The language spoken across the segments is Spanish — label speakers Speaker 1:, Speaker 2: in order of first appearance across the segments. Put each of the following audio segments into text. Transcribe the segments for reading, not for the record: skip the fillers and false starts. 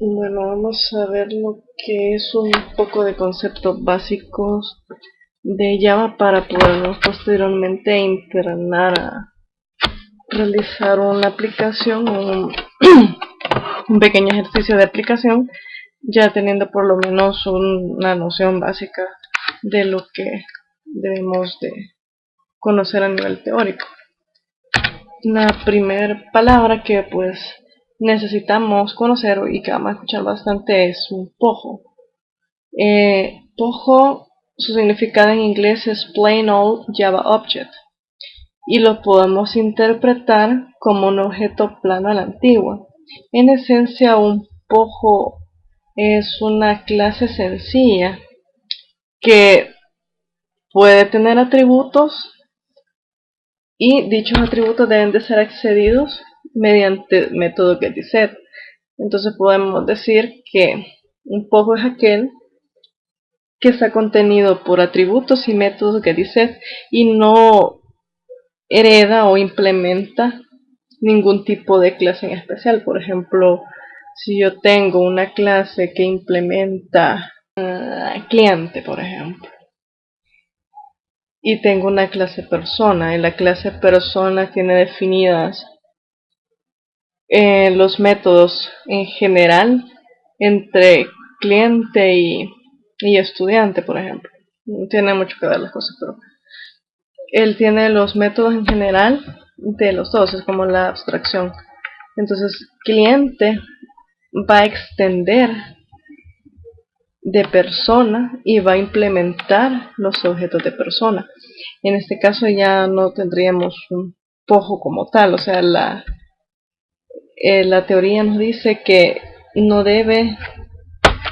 Speaker 1: Bueno, vamos a ver lo que es un poco de conceptos básicos de Java para podernos posteriormente internar a realizar una aplicación, un pequeño ejercicio de aplicación, ya teniendo por lo menos una noción básica de lo que debemos de conocer a nivel teórico. La primera palabra que pues necesitamos conocer y que vamos a escuchar bastante es un pojo. Pojo, su significado en inglés es Plain Old Java Object y lo podemos interpretar como un objeto plano a la antigua. En esencia, un pojo es una clase sencilla que puede tener atributos y dichos atributos deben de ser accedidos mediante el método getSet. Entonces podemos decir que un pojo es aquel que está contenido por atributos y métodos getSet y no hereda o implementa ningún tipo de clase en especial. Por ejemplo, si yo tengo una clase que implementa cliente, por ejemplo, y tengo una clase persona, y la clase persona tiene definidas los métodos en general entre cliente y estudiante, por ejemplo. No tiene mucho que ver las cosas, pero él tiene los métodos en general de los dos, es como la abstracción. Entonces, cliente va a extender de persona y va a implementar los objetos de persona. En este caso ya no tendríamos un pojo como tal, o sea, la teoría nos dice que no debe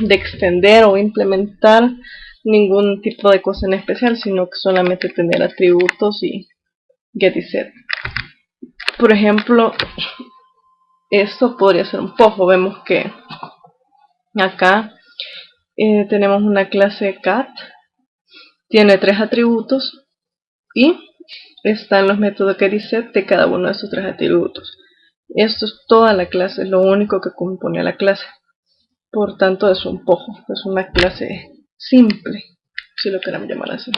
Speaker 1: de extender o implementar ningún tipo de cosa en especial, sino que solamente tener atributos y getSet. Por ejemplo, esto podría ser un pojo. Vemos que acá tenemos una clase cat, tiene 3 atributos y están los métodos getSet de cada uno de esos 3 atributos. Esto es toda la clase, es lo único que compone a la clase. Por tanto, es un pojo, es una clase simple, si lo queremos llamar así.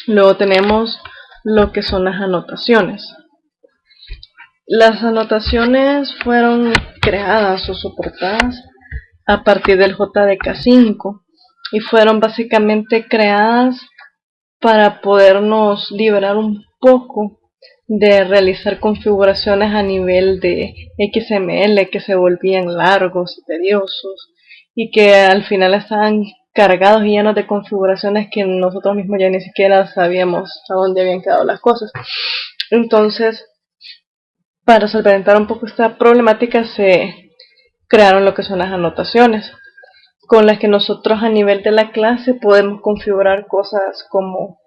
Speaker 1: Luego tenemos lo que son las anotaciones. Las anotaciones fueron creadas o soportadas a partir del JDK5 y fueron básicamente creadas para podernos liberar un poco de realizar configuraciones a nivel de XML que se volvían largos y tediosos y que al final estaban cargados y llenos de configuraciones que nosotros mismos ya ni siquiera sabíamos a dónde habían quedado las cosas. Entonces, para solventar un poco esta problemática se crearon lo que son las anotaciones, con las que nosotros a nivel de la clase podemos configurar cosas como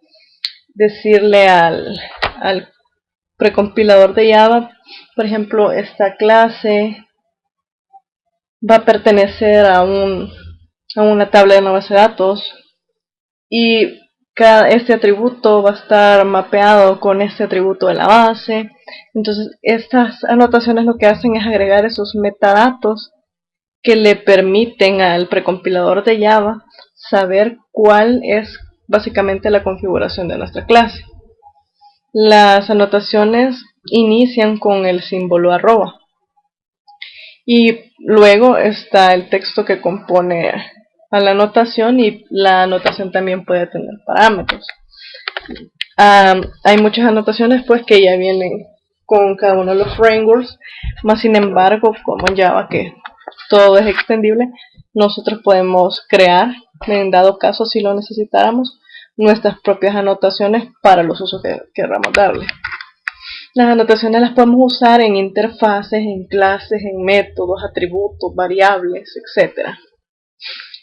Speaker 1: decirle al precompilador de Java, por ejemplo, esta clase va a pertenecer a una tabla de una base de datos y este atributo va a estar mapeado con este atributo de la base. Entonces estas anotaciones lo que hacen es agregar esos metadatos que le permiten al precompilador de Java saber cuál es básicamente la configuración de nuestra clase. Las anotaciones inician con el símbolo arroba y luego está el texto que compone a la anotación y la anotación también puede tener parámetros. Hay muchas anotaciones pues que ya vienen con cada uno de los frameworks, más sin embargo como en Java que todo es extendible, nosotros podemos crear, en dado caso si lo necesitáramos, nuestras propias anotaciones para los usos que queramos darle. Las anotaciones las podemos usar en interfaces, en clases, en métodos, atributos, variables, etc.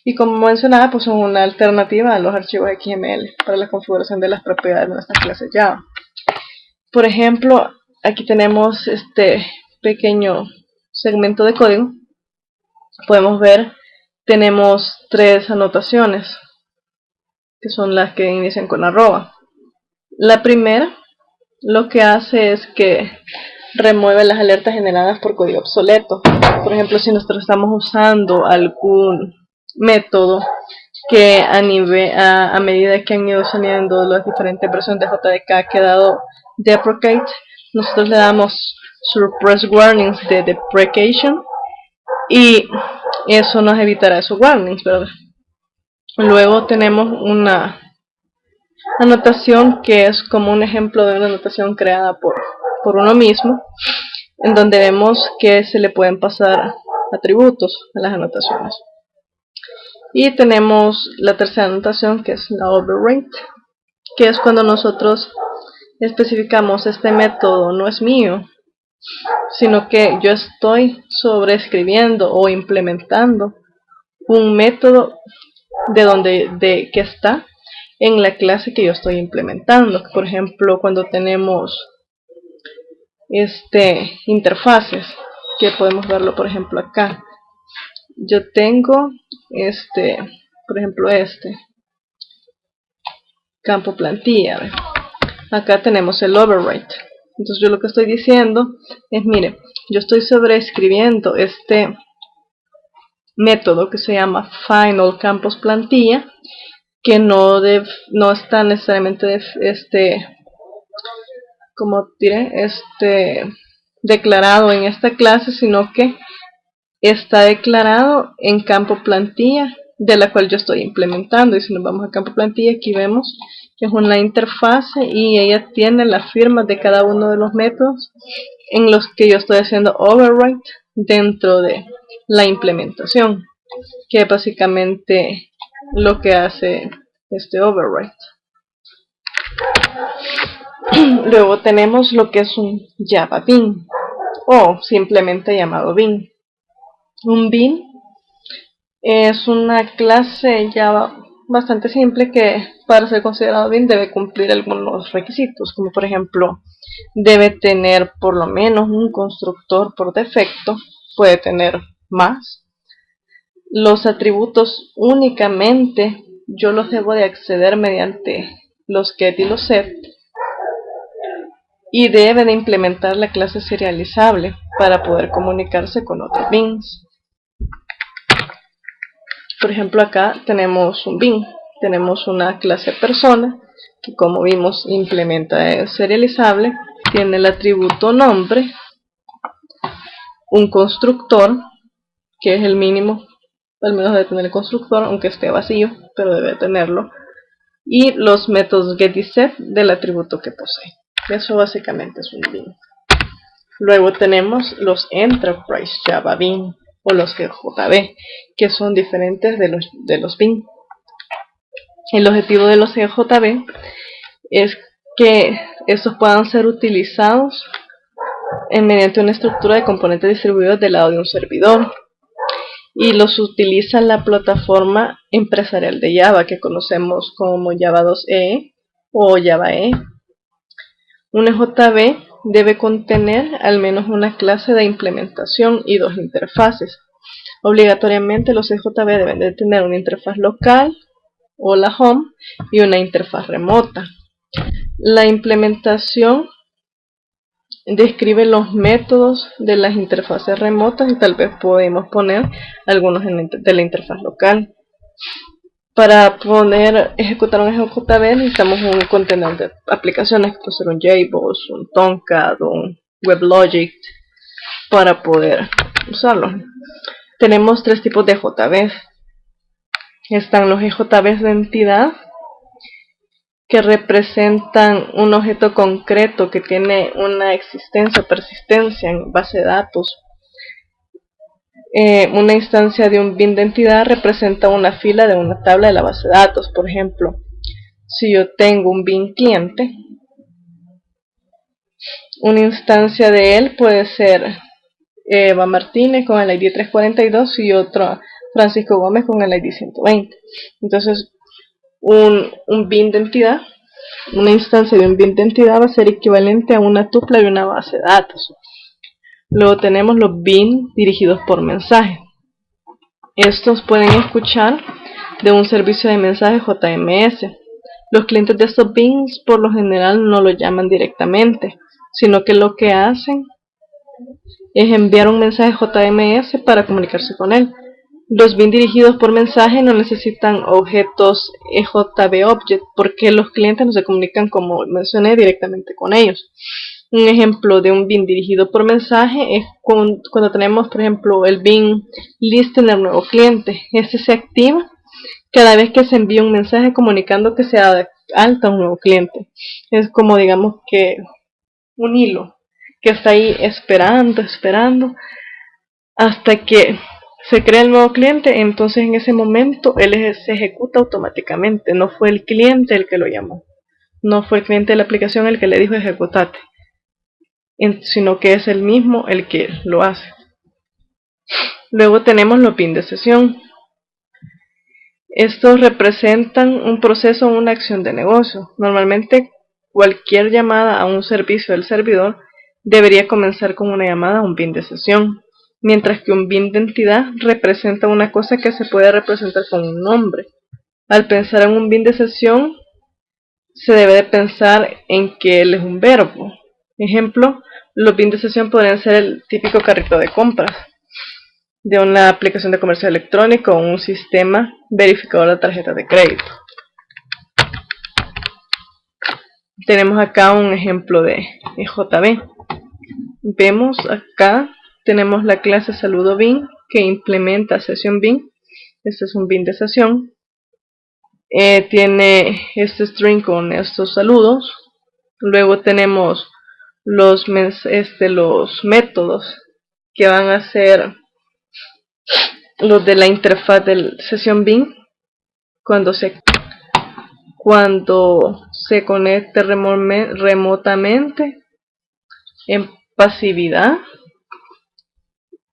Speaker 1: Y como mencionaba, pues son una alternativa a los archivos XML para la configuración de las propiedades de nuestras clases Java. Por ejemplo, aquí tenemos este pequeño segmento de código. Podemos ver, tenemos 3 anotaciones, que son las que inician con arroba. La primera lo que hace es que remueve las alertas generadas por código obsoleto. Por ejemplo, si nosotros estamos usando algún método que a medida que han ido saliendo las diferentes versiones de JDK ha quedado deprecate, nosotros le damos suppress warnings de deprecation y eso nos evitará esos warnings, ¿verdad? Luego tenemos una anotación que es como un ejemplo de una anotación creada por uno mismo, en donde vemos que se le pueden pasar atributos a las anotaciones. Y tenemos la tercera anotación, que es la override, que es cuando nosotros especificamos: este método no es mío, sino que yo estoy sobreescribiendo o implementando un método que está en la clase que yo estoy implementando. Por ejemplo, cuando tenemos interfaces, que podemos verlo por ejemplo acá, yo tengo por ejemplo campo plantilla, ¿ve? Acá tenemos el override. Entonces yo lo que estoy diciendo es: mire, yo estoy sobreescribiendo este método que se llama final campos plantilla, que no está necesariamente como diré, declarado en esta clase, sino que está declarado en campo plantilla, de la cual yo estoy implementando. Y si nos vamos a campo plantilla, aquí vemos que es una interfase y ella tiene las firmas de cada uno de los métodos en los que yo estoy haciendo override dentro de la implementación, que es básicamente lo que hace este override. Luego tenemos lo que es un Java Bean, o simplemente llamado Bean. Un Bean es una clase Java bastante simple que, para ser considerado Bean, debe cumplir algunos requisitos, como por ejemplo debe tener por lo menos un constructor por defecto, puede tener más. Los atributos únicamente yo los debo de acceder mediante los get y los set, y debe de implementar la clase serializable para poder comunicarse con otros beans. Por ejemplo, acá tenemos un bean, tenemos una clase persona que, como vimos, implementa el serializable, tiene el atributo nombre, un constructor, que es el mínimo, al menos debe tener el constructor, aunque esté vacío, pero debe tenerlo, y los métodos get y set del atributo que posee. Eso básicamente es un bean. Luego tenemos los Enterprise Java Bean, o los GJB, que son diferentes de los bean. El objetivo de los GJB es que estos puedan ser utilizados mediante una estructura de componentes distribuidos del lado de un servidor, y los utiliza la plataforma empresarial de Java, que conocemos como Java 2E o Java E. Un EJB debe contener al menos una clase de implementación y dos interfaces. Obligatoriamente los EJB deben de tener una interfaz local o la home y una interfaz remota. La implementación describe los métodos de las interfaces remotas, y tal vez podemos poner algunos de la interfaz local. Para poder ejecutar un EJB necesitamos un contenedor de aplicaciones, que puede ser un JBoss, un Tomcat, un WebLogic, para poder usarlo. Tenemos tres tipos de EJBs. Están los EJBs de entidad, que representan un objeto concreto que tiene una existencia o persistencia en base de datos. Una instancia de un bin de entidad representa una fila de una tabla de la base de datos. Por ejemplo, si yo tengo un bin cliente, una instancia de él puede ser Eva Martínez con el ID 342 y otro Francisco Gómez con el ID 120. Entonces, un bin de entidad, una instancia de un bin de entidad va a ser equivalente a una tupla de una base de datos. Luego tenemos los bin dirigidos por mensaje. Estos pueden escuchar de un servicio de mensaje JMS. Los clientes de estos bins por lo general no lo llaman directamente, sino que lo que hacen es enviar un mensaje JMS para comunicarse con él. Los bin dirigidos por mensaje no necesitan objetos EJB Object porque los clientes no se comunican, como mencioné, directamente con ellos. Un ejemplo de un bin dirigido por mensaje es cuando tenemos, por ejemplo, el bin listener nuevo cliente. Este se activa cada vez que se envía un mensaje comunicando que se da alta un nuevo cliente. Es como, digamos, que un hilo que está ahí esperando hasta que se crea el nuevo cliente. Entonces en ese momento él se ejecuta automáticamente. No fue el cliente el que lo llamó, no fue el cliente de la aplicación el que le dijo ejecutate, sino que es el mismo el que lo hace. Luego tenemos los bin de sesión. Estos representan un proceso o una acción de negocio. Normalmente cualquier llamada a un servicio del servidor debería comenzar con una llamada a un bin de sesión, mientras que un bin de entidad representa una cosa que se puede representar con un nombre. Al pensar en un bin de sesión, se debe de pensar en que él es un verbo. Ejemplo, los bin de sesión podrían ser el típico carrito de compras de una aplicación de comercio electrónico o un sistema verificador de tarjetas de crédito. Tenemos acá un ejemplo de EJB. Vemos acá, tenemos la clase saludo bin que implementa sesión bin. Este es un bin de sesión. Tiene este string con estos saludos. Luego tenemos los métodos que van a ser los de la interfaz del sesión bin cuando se conecte remotamente, en pasividad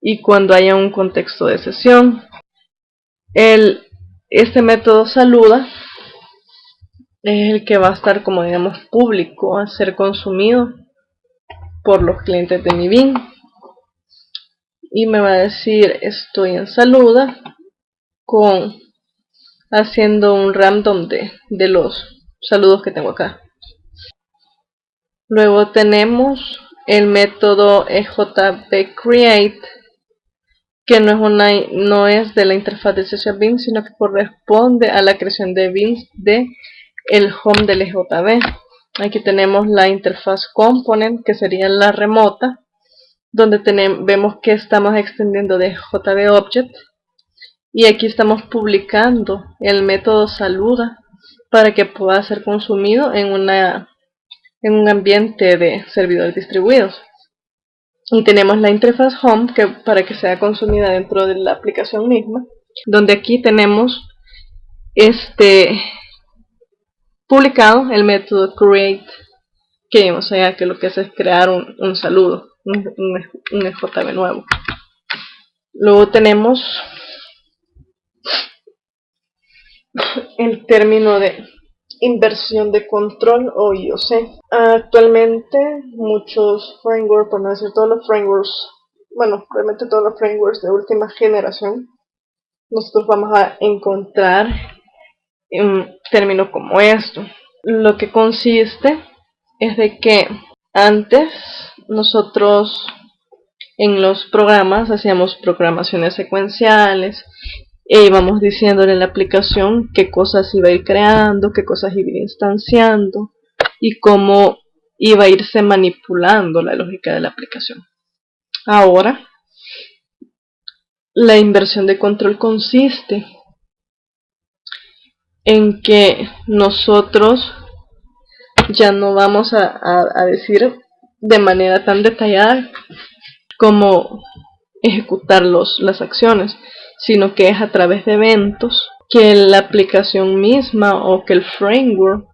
Speaker 1: y cuando haya un contexto de sesión. Este método saluda es el que va a estar, como digamos, público, a ser consumido por los clientes de mi bin, y me va a decir estoy en saluda haciendo un random de los saludos que tengo acá. Luego tenemos el método EJBCreate, que no es de la interfaz de sesión bin, sino que corresponde a la creación de bins de el home del EJB. Aquí tenemos la interfaz component, que sería la remota, donde vemos que estamos extendiendo de JB Object, y aquí estamos publicando el método saluda para que pueda ser consumido en un ambiente de servidores distribuidos. Y tenemos la interfaz home para que sea consumida dentro de la aplicación misma, donde aquí tenemos publicado el método create, que vimos allá, que lo que hace es crear un saludo, un EJB nuevo. Luego tenemos el término de inversión de control o IOC. Actualmente muchos frameworks, por no decir todos los frameworks, bueno, realmente todos los frameworks de última generación, nosotros vamos a encontrar un término como esto. Lo que consiste es de que antes nosotros en los programas hacíamos programaciones secuenciales e íbamos diciéndole a la aplicación qué cosas iba a ir creando, qué cosas iba a ir instanciando y cómo iba a irse manipulando la lógica de la aplicación. Ahora, la inversión de control consiste en que nosotros ya no vamos a decir de manera tan detallada cómo ejecutar las acciones, sino que es a través de eventos que la aplicación misma o que el framework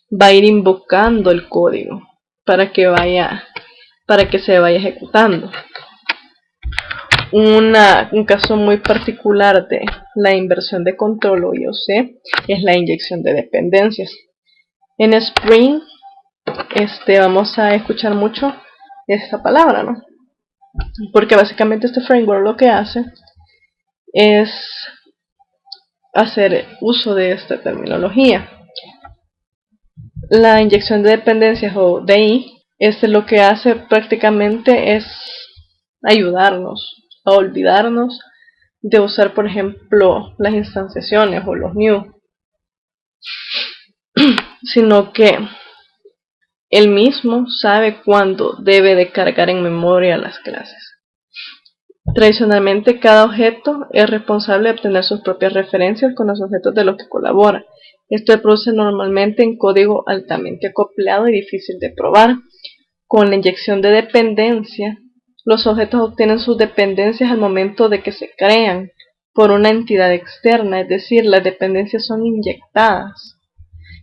Speaker 1: va a ir invocando el código para que se vaya ejecutando. Un caso muy particular de la inversión de control o IOC es la inyección de dependencias. En Spring vamos a escuchar mucho esta palabra, ¿no? Porque básicamente este framework lo que hace es hacer uso de esta terminología. La inyección de dependencias o DI Lo que hace prácticamente es ayudarnos a olvidarnos de usar, por ejemplo, las instanciaciones o los new, sino que él mismo sabe cuándo debe de cargar en memoria las clases. Tradicionalmente, cada objeto es responsable de obtener sus propias referencias con los objetos de los que colabora. Esto se produce normalmente en código altamente acoplado y difícil de probar. Con la inyección de dependencia, los objetos obtienen sus dependencias al momento de que se crean por una entidad externa, es decir, las dependencias son inyectadas.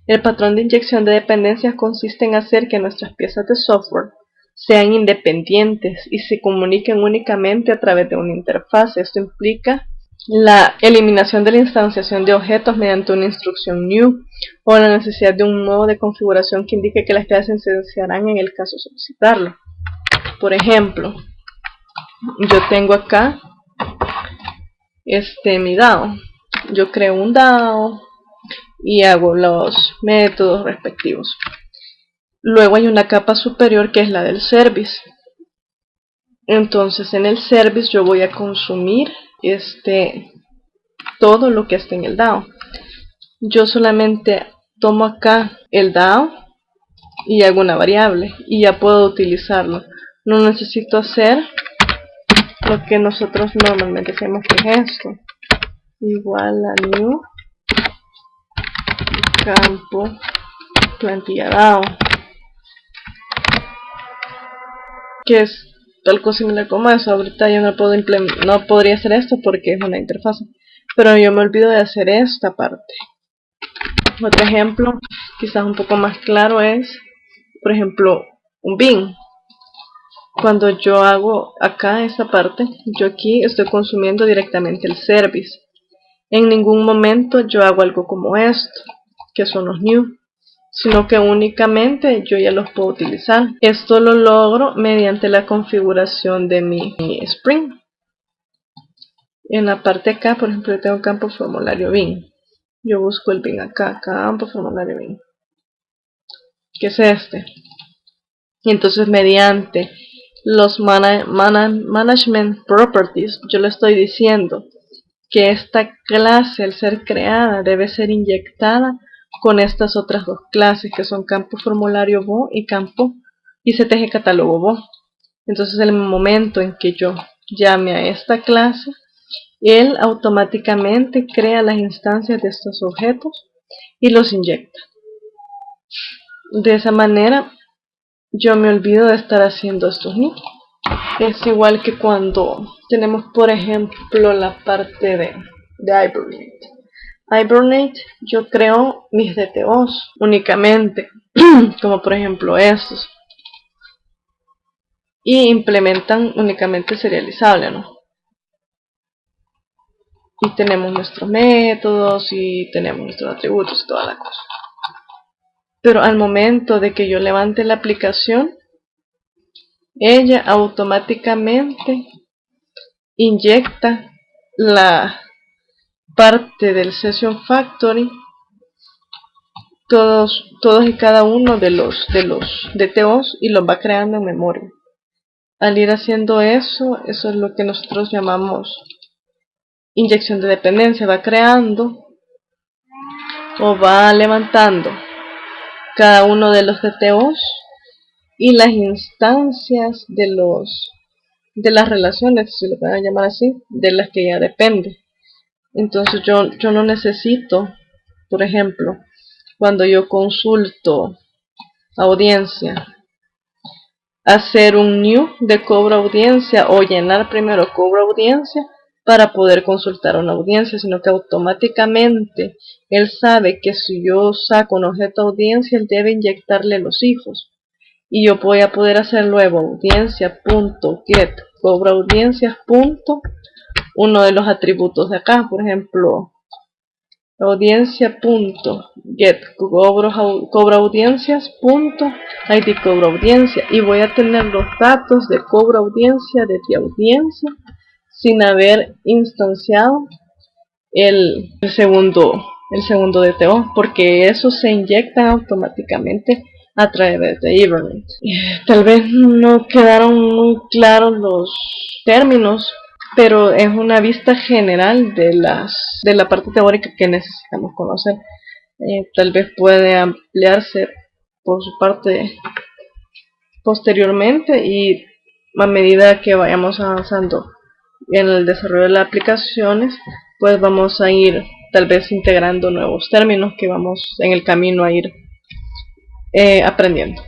Speaker 1: El patrón de inyección de dependencias consiste en hacer que nuestras piezas de software sean independientes y se comuniquen únicamente a través de una interfaz. Esto implica la eliminación de la instanciación de objetos mediante una instrucción new o la necesidad de un modo de configuración que indique que las clases se instanciarán en el caso de solicitarlo. Por ejemplo, yo tengo acá mi DAO. Yo creo un DAO y hago los métodos respectivos. Luego hay una capa superior que es la del service. Entonces en el service yo voy a consumir todo lo que esté en el DAO. Yo solamente tomo acá el DAO y hago una variable y ya puedo utilizarlo. No necesito hacer lo que nosotros normalmente hacemos, que es esto, igual a new campo plantilla DAO, que es algo similar como eso. Ahorita yo no podría hacer esto porque es una interfaz, pero yo me olvido de hacer esta parte. Otro ejemplo, quizás un poco más claro, es, por ejemplo, un bin. Cuando yo hago acá esta parte, yo aquí estoy consumiendo directamente el service. En ningún momento yo hago algo como esto, que son los new, sino que únicamente yo ya los puedo utilizar. Esto lo logro mediante la configuración de mi Spring. En la parte acá, por ejemplo, yo tengo campo formulario bin. Yo busco el bin acá, campo formulario bin, que es este. Y entonces mediante los management properties, yo le estoy diciendo que esta clase, al ser creada, debe ser inyectada con estas otras dos clases, que son campo formulario bo y campo ICTG catálogo bo. Entonces en el momento en que yo llame a esta clase, él automáticamente crea las instancias de estos objetos y los inyecta. De esa manera yo me olvido de estar haciendo estos new. Es igual que cuando tenemos, por ejemplo, la parte de Hibernate. Yo creo mis DTOs únicamente, como por ejemplo estos, y implementan únicamente serializable, ¿no? Y tenemos nuestros métodos y tenemos nuestros atributos y toda la cosa. Pero al momento de que yo levante la aplicación, ella automáticamente inyecta la parte del Session Factory, todos y cada uno de los DTOs, y los va creando en memoria. Al ir haciendo eso es lo que nosotros llamamos inyección de dependencia. Va creando o va levantando cada uno de los DTOs y las instancias de las relaciones, si lo pueden llamar así, de las que ya depende. Entonces yo no necesito, por ejemplo, cuando yo consulto audiencia, hacer un new de cobro audiencia o llenar primero cobro audiencia para poder consultar una audiencia, sino que automáticamente él sabe que si yo saco un objeto audiencia, él debe inyectarle los hijos. Y yo voy a poder hacer luego audiencia.get cobro audiencias. Uno de los atributos de acá, por ejemplo, audiencia.get cobro audiencias id cobro audiencia, y voy a tener los datos de cobro audiencia de ti audiencia sin haber instanciado el segundo DTO, porque eso se inyecta automáticamente a través de Evernote. Tal vez no quedaron muy claros los términos, pero es una vista general de la parte teórica que necesitamos conocer. Tal vez puede ampliarse por su parte posteriormente, y a medida que vayamos avanzando en el desarrollo de las aplicaciones, pues vamos a ir tal vez integrando nuevos términos que vamos en el camino a ir aprendiendo.